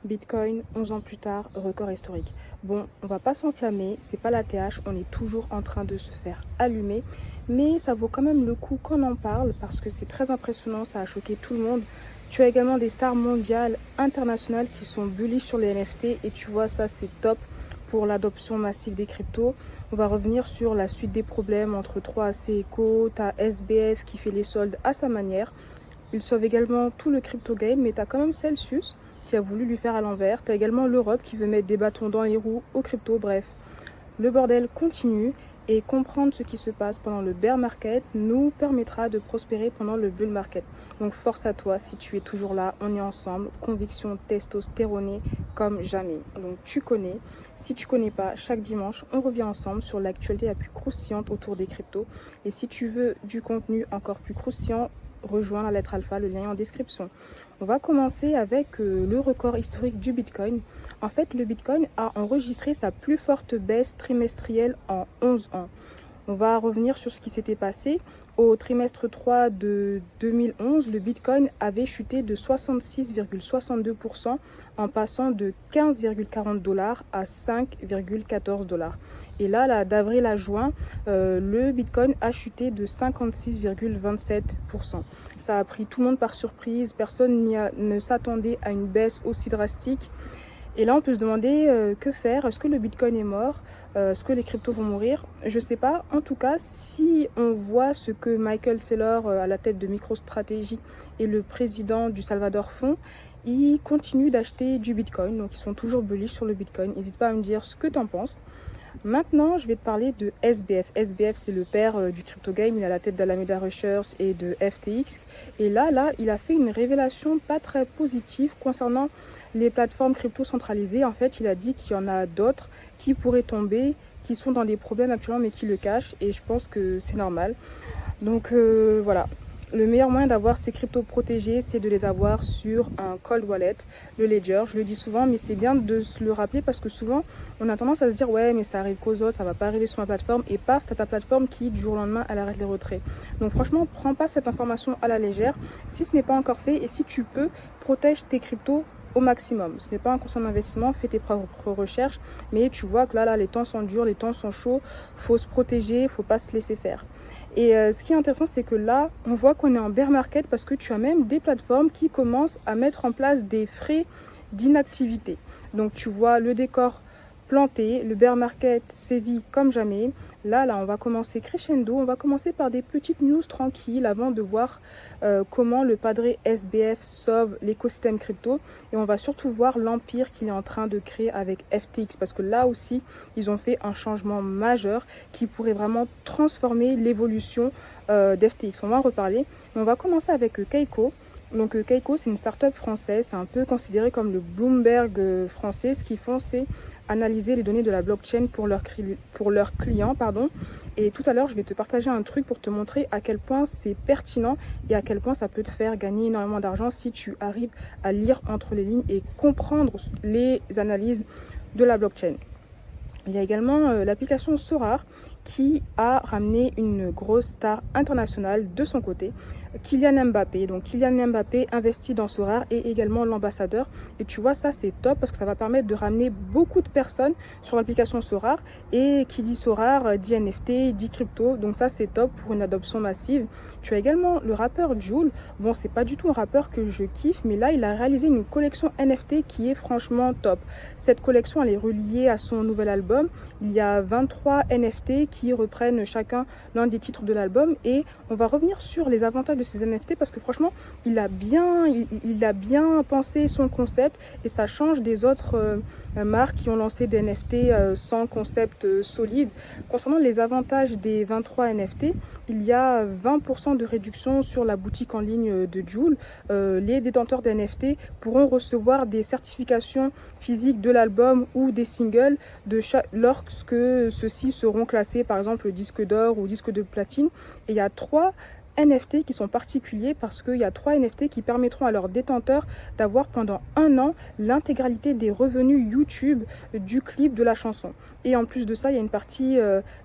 Bitcoin, 11 ans plus tard, record historique. Bon, on va pas s'enflammer, c'est pas la TH, on est toujours en train de se faire allumer, mais ça vaut quand même le coup qu'on en parle parce que c'est très impressionnant, ça a choqué tout le monde. Tu as également des stars mondiales, internationales qui sont bullish sur les NFT et tu vois, ça c'est top pour l'adoption massive des cryptos. On va revenir sur la suite des problèmes entre 3AC Eco, t'as SBF qui fait les soldes à sa manière. Ils sauvent également tout le crypto game, mais tu as quand même Celsius qui a voulu lui faire à l'envers. Tu as également l'Europe qui veut mettre des bâtons dans les roues aux crypto. Bref, le bordel continue et comprendre ce qui se passe pendant le bear market nous permettra de prospérer pendant le bull market. Donc force à toi si tu es toujours là, on est ensemble, conviction testostéronée comme jamais. Donc tu connais, si tu connais pas, chaque dimanche on revient ensemble sur l'actualité la plus croustillante autour des cryptos. Et si tu veux du contenu encore plus croustillant, rejoins la lettre alpha, le lien est en description. On va commencer avec le record historique du Bitcoin. En fait, le Bitcoin a enregistré sa plus forte baisse trimestrielle en 11 ans. On va revenir sur ce qui s'était passé. Au trimestre 3 de 2011, le Bitcoin avait chuté de 66,62% en passant de 15,40 dollars à 5,14 dollars. Et là, d'avril à juin, le Bitcoin a chuté de 56,27%. Ça a pris tout le monde par surprise, personne ne s'attendait à une baisse aussi drastique. Et là, on peut se demander que faire. Est-ce que le Bitcoin est mort? Est-ce que les cryptos vont mourir? Je ne sais pas. En tout cas, si on voit ce que Michael Saylor, à la tête de MicroStrategy et le président du Salvador font, ils continuent d'acheter du Bitcoin. Donc, ils sont toujours bullish sur le Bitcoin. N'hésite pas à me dire ce que tu en penses. Maintenant, je vais te parler de SBF. SBF, c'est le père du crypto game. Il est à la tête d'Alameda Research et de FTX. Et là, il a fait une révélation pas très positive concernant les plateformes crypto centralisées. En fait, il a dit qu'il y en a d'autres qui pourraient tomber, qui sont dans des problèmes actuellement, mais qui le cachent. Et je pense que c'est normal. Donc voilà. Le meilleur moyen d'avoir ces cryptos protégés, c'est de les avoir sur un cold wallet, le Ledger. Je le dis souvent, mais c'est bien de se le rappeler parce que souvent, on a tendance à se dire « Ouais, mais ça arrive qu'aux autres, ça va pas arriver sur ma plateforme. » Et paf, tu as ta plateforme qui, du jour au lendemain, elle arrête les retraits. Donc franchement, prends pas cette information à la légère. Si ce n'est pas encore fait et si tu peux, protège tes cryptos au maximum. Ce n'est pas un conseil d'investissement, fais tes propres recherches, mais tu vois que là, les temps sont durs, les temps sont chauds, faut se protéger, faut pas se laisser faire. Et ce qui est intéressant, c'est que là, on voit qu'on est en bear market parce que tu as même des plateformes qui commencent à mettre en place des frais d'inactivité. Donc tu vois le décor planté, le bear market sévit comme jamais. Là, on va commencer crescendo. On va commencer par des petites news tranquilles avant de voir comment le padré SBF sauve l'écosystème crypto. Et on va surtout voir l'empire qu'il est en train de créer avec FTX. Parce que là aussi, ils ont fait un changement majeur qui pourrait vraiment transformer l'évolution d'FTX. On va en reparler. Mais on va commencer avec Keiko. Donc Keiko, c'est une start-up française. C'est un peu considéré comme le Bloomberg français. Ce qu'ils font, c'est analyser les données de la blockchain pour leurs clients. Et tout à l'heure, je vais te partager un truc pour te montrer à quel point c'est pertinent et à quel point ça peut te faire gagner énormément d'argent si tu arrives à lire entre les lignes et comprendre les analyses de la blockchain. Il y a également l'application Sorare qui a ramené une grosse star internationale de son côté, Kylian Mbappé. Donc Kylian Mbappé investit dans Sorare et également l'ambassadeur. Et tu vois, ça c'est top parce que ça va permettre de ramener beaucoup de personnes sur l'application Sorare. Et qui dit Sorare dit NFT, dit crypto. Donc ça c'est top pour une adoption massive. Tu as également le rappeur Jul. Bon, c'est pas du tout un rappeur que je kiffe, mais là il a réalisé une collection NFT qui est franchement top. Cette collection elle est reliée à son nouvel album. Il y a 23 NFT qui reprennent chacun l'un des titres de l'album et on va revenir sur les avantages de ces NFT parce que franchement il a bien pensé son concept et ça change des autres marques qui ont lancé des NFT sans concept solide. Concernant les avantages des 23 NFT, il y a 20% de réduction sur la boutique en ligne de Jul. Les détenteurs d'NFT pourront recevoir des certifications physiques de l'album ou des singles lorsque ceux-ci seront classés par exemple disque d'or ou disque de platine. Et il y a 3 NFT qui sont particuliers parce qu'il y a 3 NFT qui permettront à leurs détenteurs d'avoir pendant 1 an l'intégralité des revenus YouTube du clip de la chanson. Et en plus de ça, il y a une partie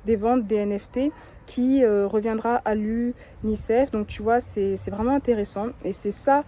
des ventes des NFT qui reviendra à l'UNICEF. Donc tu vois, c'est vraiment intéressant et c'est ça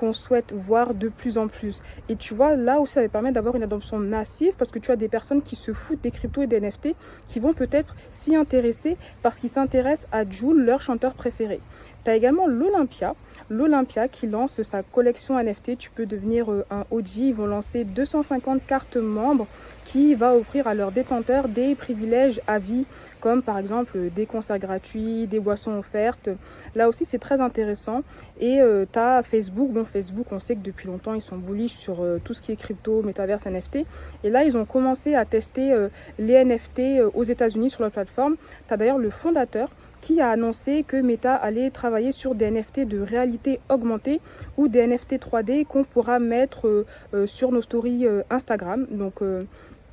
qu'on souhaite voir de plus en plus. Et tu vois, là aussi, ça va permettre d'avoir une adoption massive parce que tu as des personnes qui se foutent des cryptos et des NFT qui vont peut-être s'y intéresser parce qu'ils s'intéressent à Jul, leur chanteur préféré. Tu as également l'Olympia qui lance sa collection NFT. Tu peux devenir un OG. Ils vont lancer 250 cartes membres qui va offrir à leurs détenteurs des privilèges à vie, comme par exemple des concerts gratuits, des boissons offertes. Là aussi, c'est très intéressant. Et tu as Facebook. Bon, Facebook, on sait que depuis longtemps, ils sont bullish sur tout ce qui est crypto, métaverse, NFT. Et là, ils ont commencé à tester les NFT aux États-Unis sur leur plateforme. Tu as d'ailleurs le fondateur qui a annoncé que Meta allait travailler sur des NFT de réalité augmentée ou des NFT 3D qu'on pourra mettre sur nos stories Instagram. Donc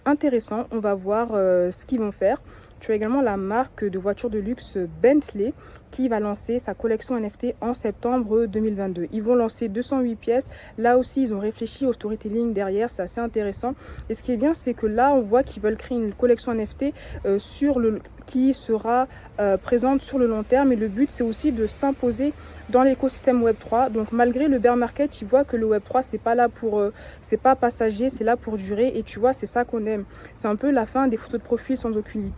intéressant, on va voir ce qu'ils vont faire. Tu as également la marque de voitures de luxe Bentley qui va lancer sa collection NFT en septembre 2022. Ils vont lancer 208 pièces. Là aussi, ils ont réfléchi au storytelling derrière. C'est assez intéressant. Et ce qui est bien, c'est que là, on voit qu'ils veulent créer une collection NFT qui sera présente sur le long terme. Et le but, c'est aussi de s'imposer dans l'écosystème Web3. Donc, malgré le bear market, ils voient que le Web3, c'est pas passager, c'est là pour durer. Et tu vois, c'est ça qu'on aime. C'est un peu la fin des photos de profil sans aucune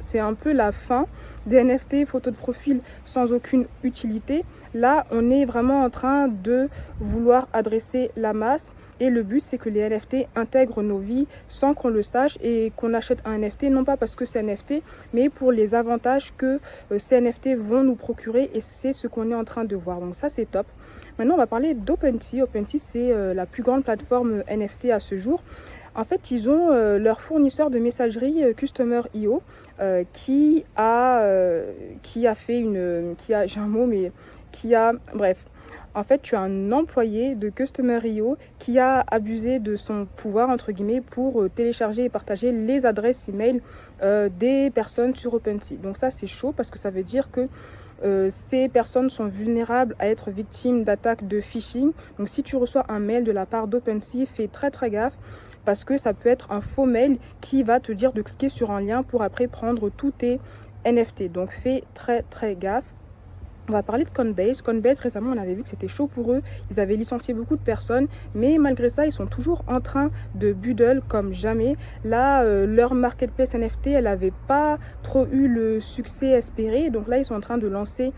c'est un peu la fin des NFT photos de profil sans aucune utilité. Là, on est vraiment en train de vouloir adresser la masse et le but, c'est que les NFT intègrent nos vies sans qu'on le sache et qu'on achète un NFT, non pas parce que c'est NFT, mais pour les avantages que ces NFT vont nous procurer et c'est ce qu'on est en train de voir. Donc ça, c'est top. Maintenant, on va parler d'OpenSea. OpenSea, c'est la plus grande plateforme NFT à ce jour. En fait, ils ont leur fournisseur de messagerie Customer.io qui a fait bref. En fait, tu as un employé de Customer.io qui a abusé de son pouvoir, entre guillemets, pour télécharger et partager les adresses email des personnes sur OpenSea. Donc ça, c'est chaud parce que ça veut dire que ces personnes sont vulnérables à être victimes d'attaques de phishing. Donc si tu reçois un mail de la part d'OpenSea, fais très très gaffe parce que ça peut être un faux mail qui va te dire de cliquer sur un lien pour après prendre tous tes NFT. Donc fais très très gaffe. On va parler de Coinbase. Coinbase, récemment, on avait vu que c'était chaud pour eux. Ils avaient licencié beaucoup de personnes, mais malgré ça, ils sont toujours en train de buddle comme jamais. Là, leur marketplace NFT, elle n'avait pas trop eu le succès espéré. Donc là, ils sont en train de lancer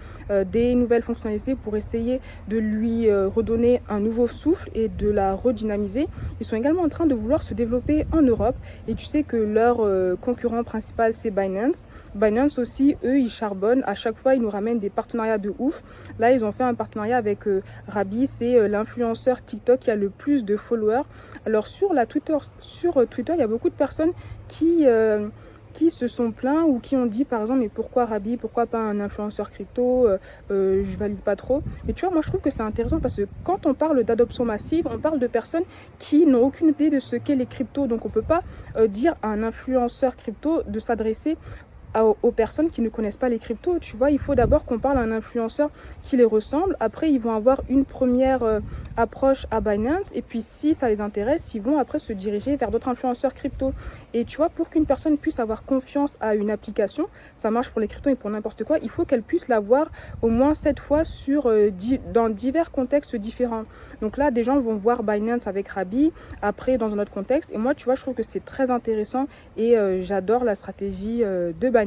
des nouvelles fonctionnalités pour essayer de lui redonner un nouveau souffle et de la redynamiser. Ils sont également en train de vouloir se développer en Europe. Et tu sais que leur concurrent principal, c'est Binance. Binance aussi, eux, ils charbonnent. À chaque fois, ils nous ramènent des partenariats de ouf. Là, ils ont fait un partenariat avec Rabi, c'est l'influenceur TikTok qui a le plus de followers. Alors sur Twitter, il y a beaucoup de personnes qui se sont plaints ou qui ont dit par exemple mais pourquoi Rabi, pourquoi pas un influenceur crypto, je valide pas trop. Mais tu vois, moi je trouve que c'est intéressant parce que quand on parle d'adoption massive, on parle de personnes qui n'ont aucune idée de ce qu'est les cryptos. Donc on peut pas dire à un influenceur crypto de s'adresser aux personnes qui ne connaissent pas les cryptos. Tu vois, il faut d'abord qu'on parle à un influenceur qui les ressemble. Après, ils vont avoir une première approche à Binance. Et puis, si ça les intéresse, ils vont après se diriger vers d'autres influenceurs crypto. Et tu vois, pour qu'une personne puisse avoir confiance à une application, ça marche pour les cryptos et pour n'importe quoi, il faut qu'elle puisse l'avoir au moins 7 fois dans divers contextes différents. Donc là, des gens vont voir Binance avec Rabi, après dans un autre contexte. Et moi, tu vois, je trouve que c'est très intéressant et j'adore la stratégie de Binance.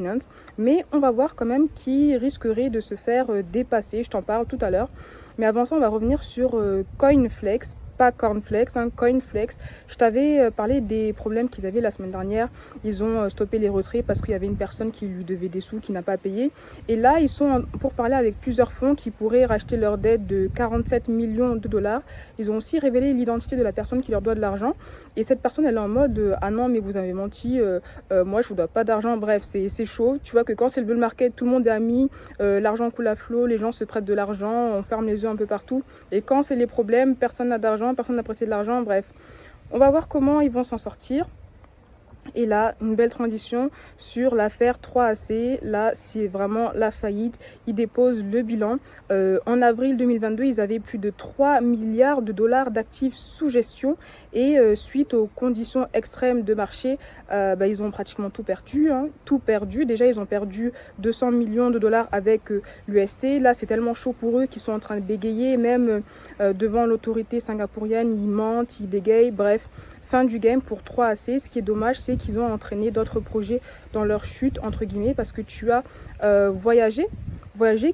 Mais on va voir quand même qui risquerait de se faire dépasser, je t'en parle tout à l'heure. Mais avant ça, on va revenir sur Coinflex, pas Cornflex, Coinflex. Je t'avais parlé des problèmes qu'ils avaient la semaine dernière. Ils ont stoppé les retraits parce qu'il y avait une personne qui lui devait des sous, qui n'a pas payé. Et là, ils sont pour parler avec plusieurs fonds qui pourraient racheter leur dette de 47 millions de dollars. Ils ont aussi révélé l'identité de la personne qui leur doit de l'argent. Et cette personne, elle est en mode ah non, mais vous avez menti, moi je vous dois pas d'argent. Bref, c'est chaud. Tu vois que quand c'est le bull market, tout le monde est ami, l'argent coule à flot, les gens se prêtent de l'argent, on ferme les yeux un peu partout. Et quand c'est les problèmes, personne n'a d'argent, personne n'a prêté de l'argent, bref. On va voir comment ils vont s'en sortir. Et là, une belle transition sur l'affaire 3AC. Là, c'est vraiment la faillite. Ils déposent le bilan. En avril 2022, ils avaient plus de 3 milliards de dollars d'actifs sous gestion. Et suite aux conditions extrêmes de marché, ils ont pratiquement tout perdu. Tout perdu. Déjà, ils ont perdu 200 millions de dollars avec l'UST. Là, c'est tellement chaud pour eux qu'ils sont en train de bégayer. Même devant l'autorité singapourienne, ils mentent, ils bégayent. Bref. Fin du game pour 3AC. Ce qui est dommage, c'est qu'ils ont entraîné d'autres projets dans leur chute, entre guillemets, parce que tu as Voyager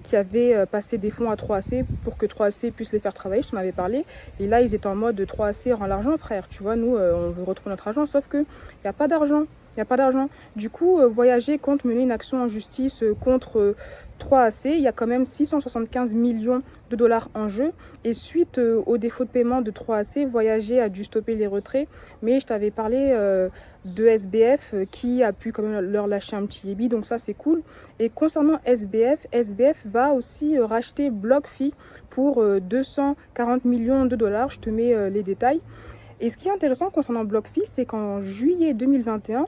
qui avait passé des fonds à 3AC pour que 3AC puisse les faire travailler, je t'en avais parlé. Et là, ils étaient en mode 3AC rend l'argent, frère. Tu vois, nous, on veut retrouver notre argent, sauf qu'il n'y a pas d'argent. Il n'y a pas d'argent. Du coup, Voyager compte mener une action en justice contre 3AC. Il y a quand même 675 millions de dollars en jeu. Et suite au défaut de paiement de 3AC, Voyager a dû stopper les retraits. Mais je t'avais parlé de SBF qui a pu quand même leur lâcher un petit débit. Donc ça, c'est cool. Et concernant SBF va aussi racheter BlockFi pour 240 millions de dollars. Je te mets les détails. Et ce qui est intéressant concernant BlockFi, c'est qu'en juillet 2021,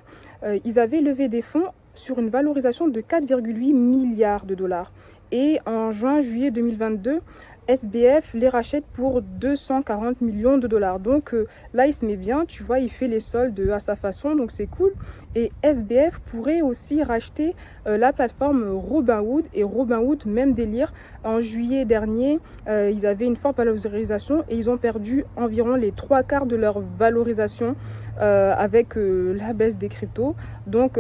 ils avaient levé des fonds sur une valorisation de 4,8 milliards de dollars. Et en juillet 2022, SBF les rachète pour 240 millions de dollars. Donc là, il se met bien, tu vois, il fait les soldes à sa façon, donc c'est cool. Et SBF pourrait aussi racheter la plateforme Robinhood. Et Robinhood, même délire, en juillet dernier, ils avaient une forte valorisation et ils ont perdu environ les 3/4 de leur valorisation avec la baisse des cryptos. Donc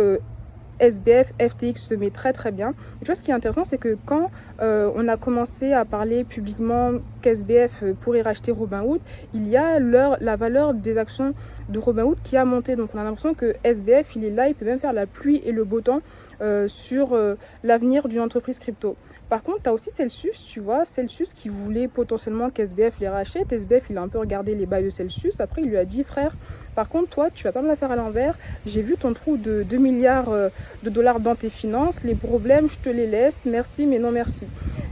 SBF, FTX se met très très bien. Et tu vois, ce qui est intéressant, c'est que quand on a commencé à parler publiquement qu'SBF pourrait racheter Robinhood, il y a la valeur des actions de Robinhood qui a monté. Donc on a l'impression que SBF, il est là, il peut même faire la pluie et le beau temps sur l'avenir d'une entreprise crypto. Par contre, tu as aussi Celsius, tu vois, Celsius qui voulait potentiellement qu'SBF les rachète. SBF, il a un peu regardé les bails de Celsius. Après, il lui a dit, frère, par contre, toi, tu vas pas me la faire à l'envers. J'ai vu ton trou de 2 milliards de dollars dans tes finances. Les problèmes, je te les laisse. Merci, mais non merci.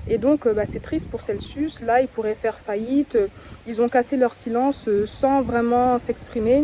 Et donc, c'est triste pour Celsius. Là, ils pourraient faire faillite. Ils ont cassé leur silence sans vraiment s'exprimer.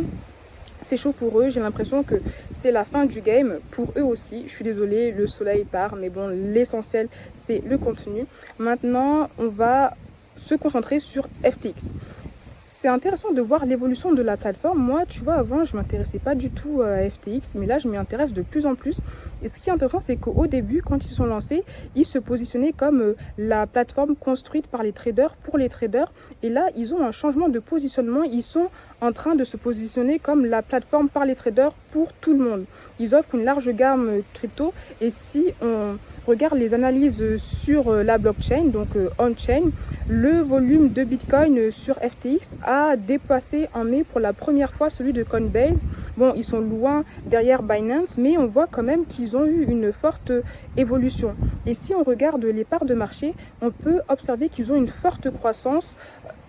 C'est chaud pour eux, j'ai l'impression que c'est la fin du game pour eux aussi. Je suis désolée, le soleil part, mais bon, l'essentiel c'est le contenu. Maintenant, on va se concentrer sur FTX. C'est intéressant de voir l'évolution de la plateforme. Moi, tu vois, avant, je ne m'intéressais pas du tout à FTX, mais là, je m'y intéresse de plus en plus. Et ce qui est intéressant, c'est qu'au début, quand ils se sont lancés, ils se positionnaient comme la plateforme construite par les traders pour les traders. Et là, ils ont un changement de positionnement. Ils sont en train de se positionner comme la plateforme par les traders pour tout le monde. Ils offrent une large gamme crypto. Et si on regarde les analyses sur la blockchain, donc on-chain, le volume de Bitcoin sur FTX a dépassé en mai pour la première fois celui de Coinbase. Bon, ils sont loin derrière Binance, mais on voit quand même qu'ils ont eu une forte évolution. Et si on regarde les parts de marché, on peut observer qu'ils ont une forte croissance.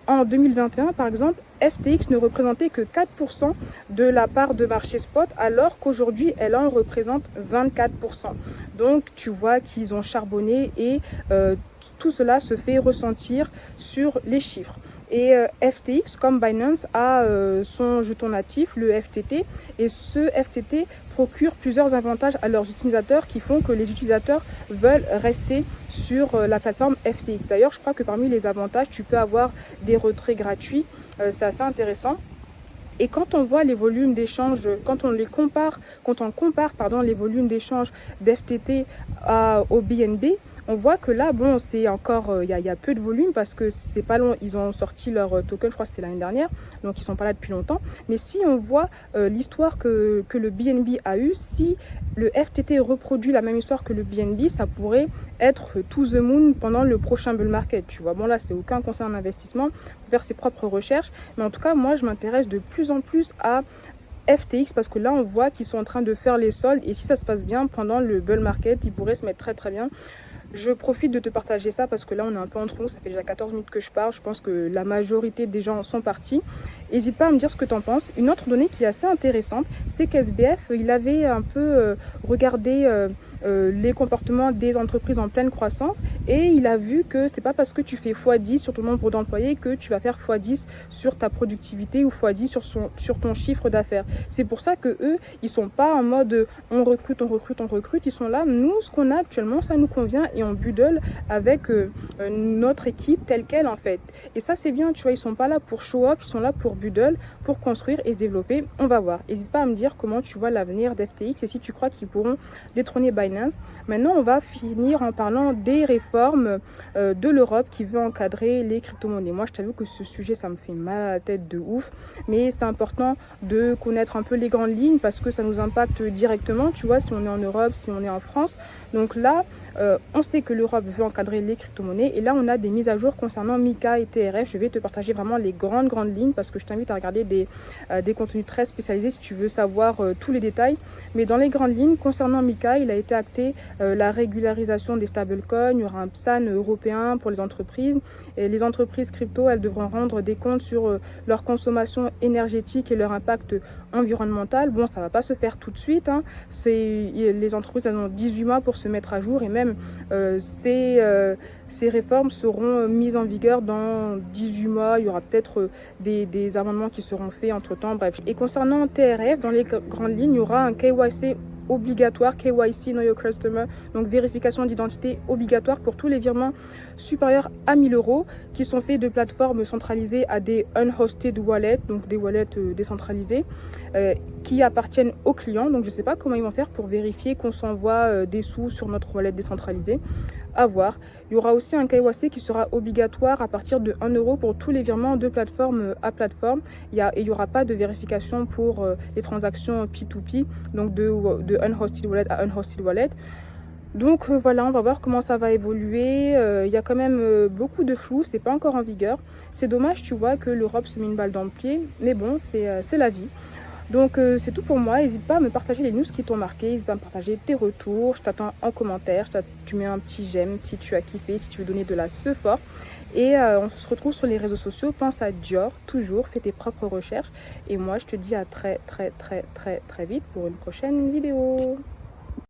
En 2021, par exemple, FTX ne représentait que 4% de la part de marché spot, alors qu'aujourd'hui, elle en représente 24%. Donc, tu vois qu'ils ont charbonné et tout cela se fait ressentir sur les chiffres. Et FTX, comme Binance, a son jeton natif, le FTT. Et ce FTT procure plusieurs avantages à leurs utilisateurs qui font que les utilisateurs veulent rester sur la plateforme FTX. D'ailleurs, je crois que parmi les avantages, tu peux avoir des retraits gratuits. C'est assez intéressant. Et quand on voit les volumes d'échange, quand on compare les volumes d'échange d'FTT au BNB, on voit que là, bon, c'est encore, il y a peu de volume parce que c'est pas long. Ils ont sorti leur token, je crois que c'était l'année dernière, donc ils sont pas là depuis longtemps. Mais si on voit l'histoire que le BNB a eu, si le FTT reproduit la même histoire que le BNB, ça pourrait être to the moon pendant le prochain bull market. Tu vois, bon là, c'est aucun conseil en investissement, faut faire ses propres recherches. Mais en tout cas, moi, je m'intéresse de plus en plus à FTX parce que là, on voit qu'ils sont en train de faire les soldes et si ça se passe bien pendant le bull market, ils pourraient se mettre très très bien. Je profite de te partager ça parce que là on est un peu entre nous, ça fait déjà 14 minutes que je parle, je pense que la majorité des gens sont partis. N'hésite pas à me dire ce que tu en penses. Une autre donnée qui est assez intéressante, c'est qu'SBF, il avait un peu regardé les comportements des entreprises en pleine croissance et il a vu que c'est pas parce que tu fais x10 sur ton nombre d'employés que tu vas faire x10 sur ta productivité ou x10 sur ton chiffre d'affaires. C'est pour ça que eux, ils sont pas en mode on recrute, on recrute, on recrute. Ils sont là, nous, ce qu'on a actuellement, ça nous convient et on budole avec notre équipe telle qu'elle en fait. Et ça, c'est bien, tu vois, ils sont pas là pour show off, ils sont là pour budole, pour construire et se développer. On va voir. N'hésite pas à me dire comment tu vois l'avenir d'FTX et si tu crois qu'ils pourront détrôner Binance. Maintenant, on va finir en parlant des réformes de l'Europe qui veut encadrer les crypto-monnaies. Moi, je t'avoue que ce sujet, ça me fait mal à la tête de ouf, mais c'est important de connaître un peu les grandes lignes parce que ça nous impacte directement, tu vois, si on est en Europe, si on est en France. Donc là, on sait que l'Europe veut encadrer les crypto-monnaies et là, on a des mises à jour concernant MiCA et TRF. Je vais te partager vraiment les grandes lignes parce que je t'invite à regarder des contenus très spécialisés si tu veux savoir tous les détails. Mais dans les grandes lignes, concernant MiCA, il a été acté la régularisation des stablecoins, il y aura un PSAN européen pour les entreprises et les entreprises crypto, elles devront rendre des comptes sur leur consommation énergétique et leur impact environnemental. Bon, ça va pas se faire tout de suite, hein. Les entreprises elles ont 18 mois pour se mettre à jour et même ces réformes seront mises en vigueur dans 18 mois. Il y aura peut-être des amendements qui seront faits entre temps, bref. Et concernant TRF, dans les grandes lignes, il y aura un KYC obligatoire, KYC, Know Your Customer, donc vérification d'identité obligatoire pour tous les virements supérieurs à 1000 € qui sont faits de plateformes centralisées à des unhosted wallets, donc des wallets décentralisées qui appartiennent aux clients. Donc je ne sais pas comment ils vont faire pour vérifier qu'on s'envoie des sous sur notre wallet décentralisé. À voir. Il y aura aussi un KYC qui sera obligatoire à partir de 1 € pour tous les virements de plateforme à plateforme. Il n'y aura pas de vérification pour les transactions P2P, donc de unhosted wallet à unhosted wallet. Donc voilà, on va voir comment ça va évoluer. Il y a quand même beaucoup de flou, c'est pas encore en vigueur. C'est dommage, tu vois, que l'Europe se met une balle dans le pied, mais bon, c'est la vie. Donc c'est tout pour moi, n'hésite pas à me partager les news qui t'ont marqué, n'hésite pas à me partager tes retours, je t'attends en commentaire, tu mets un petit j'aime si tu as kiffé, si tu veux donner de la support. Et on se retrouve sur les réseaux sociaux, pense à Dior, toujours, fais tes propres recherches. Et moi je te dis à très vite pour une prochaine vidéo.